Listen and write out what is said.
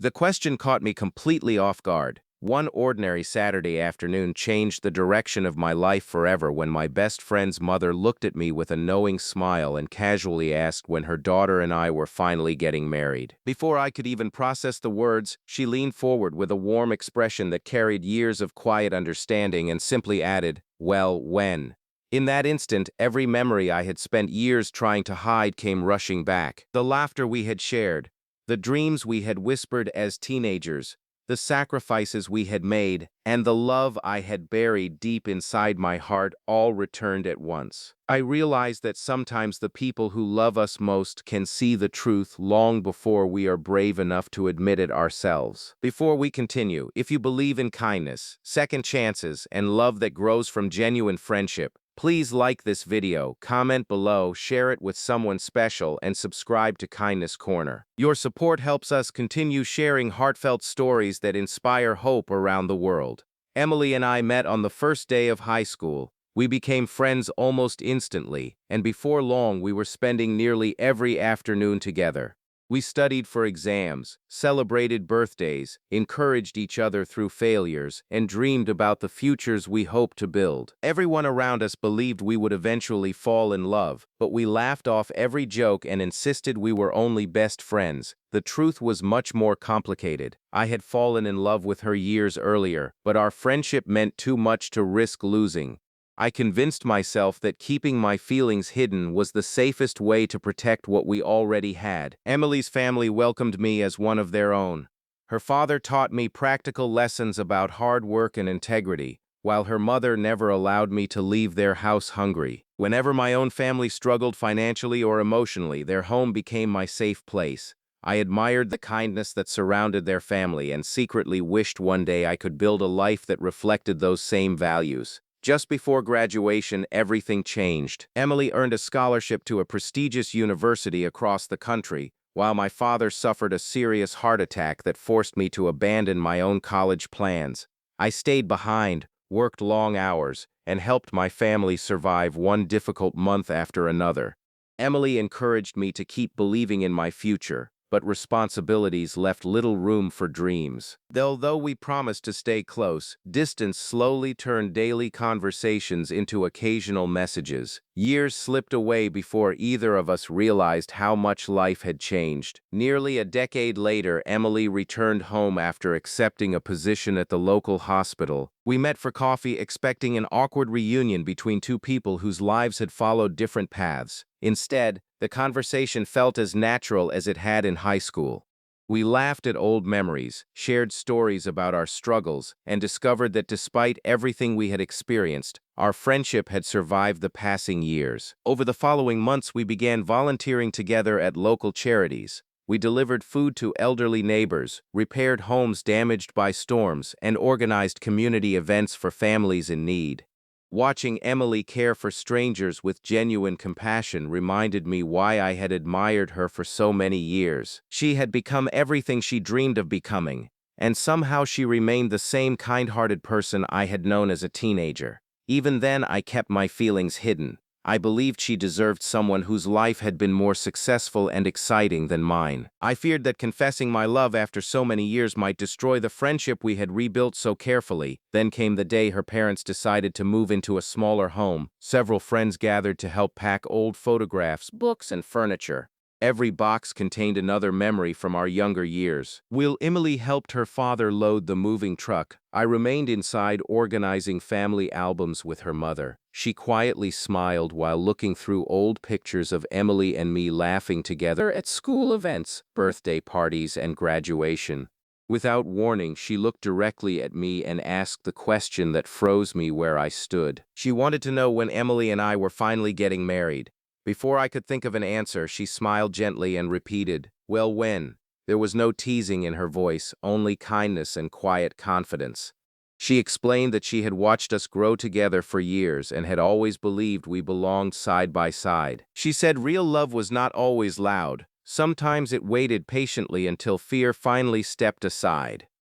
The question caught me completely off guard. One ordinary Saturday afternoon changed the direction of my life forever when my best friend's mother looked at me with a knowing smile and casually asked when her daughter and I were finally getting married. Before I could even process the words, she leaned forward with a warm expression that carried years of quiet understanding and simply added, "Well, when?" In that instant, every memory I had spent years trying to hide came rushing back. The laughter we had shared, the dreams we had whispered as teenagers, the sacrifices we had made, and the love I had buried deep inside my heart all returned at once. I realized that sometimes the people who love us most can see the truth long before we are brave enough to admit it ourselves. Before we continue, if you believe in kindness, second chances, and love that grows from genuine friendship, please like this video, comment below, share it with someone special, and subscribe to Kindness Corner. Your support helps us continue sharing heartfelt stories that inspire hope around the world. Emily and I met on the first day of high school. We became friends almost instantly, and before long we were spending nearly every afternoon together. We studied for exams, celebrated birthdays, encouraged each other through failures, and dreamed about the futures we hoped to build. Everyone around us believed we would eventually fall in love, but we laughed off every joke and insisted we were only best friends. The truth was much more complicated. I had fallen in love with her years earlier, but our friendship meant too much to risk losing. I convinced myself that keeping my feelings hidden was the safest way to protect what we already had. Emily's family welcomed me as one of their own. Her father taught me practical lessons about hard work and integrity, while her mother never allowed me to leave their house hungry. Whenever my own family struggled financially or emotionally, their home became my safe place. I admired the kindness that surrounded their family and secretly wished one day I could build a life that reflected those same values. Just before graduation, everything changed. Emily earned a scholarship to a prestigious university across the country, while my father suffered a serious heart attack that forced me to abandon my own college plans. I stayed behind, worked long hours, and helped my family survive one difficult month after another. Emily encouraged me to keep believing in my future, but responsibilities left little room for dreams. Though we promised to stay close, distance slowly turned daily conversations into occasional messages. Years slipped away before either of us realized how much life had changed. Nearly a decade later, Emily returned home after accepting a position at the local hospital. We met for coffee, expecting an awkward reunion between two people whose lives had followed different paths. Instead, the conversation felt as natural as it had in high school. We laughed at old memories, shared stories about our struggles, and discovered that despite everything we had experienced, our friendship had survived the passing years. Over the following months, we began volunteering together at local charities. We delivered food to elderly neighbors, repaired homes damaged by storms, and organized community events for families in need. Watching Emily care for strangers with genuine compassion reminded me why I had admired her for so many years. She had become everything she dreamed of becoming, and somehow she remained the same kind-hearted person I had known as a teenager. Even then, I kept my feelings hidden. I believed she deserved someone whose life had been more successful and exciting than mine. I feared that confessing my love after so many years might destroy the friendship we had rebuilt so carefully. Then came the day her parents decided to move into a smaller home. Several friends gathered to help pack old photographs, books, and furniture. Every box contained another memory from our younger years. While Emily helped her father load the moving truck, I remained inside organizing family albums with her mother. She quietly smiled while looking through old pictures of Emily and me laughing together at school events, birthday parties, and graduation. Without warning, she looked directly at me and asked the question that froze me where I stood. She wanted to know when Emily and I were finally getting married. Before I could think of an answer, she smiled gently and repeated, "Well, when?" There was no teasing in her voice, only kindness and quiet confidence. She explained that she had watched us grow together for years and had always believed we belonged side by side. She said real love was not always loud. Sometimes it waited patiently until fear finally stepped aside.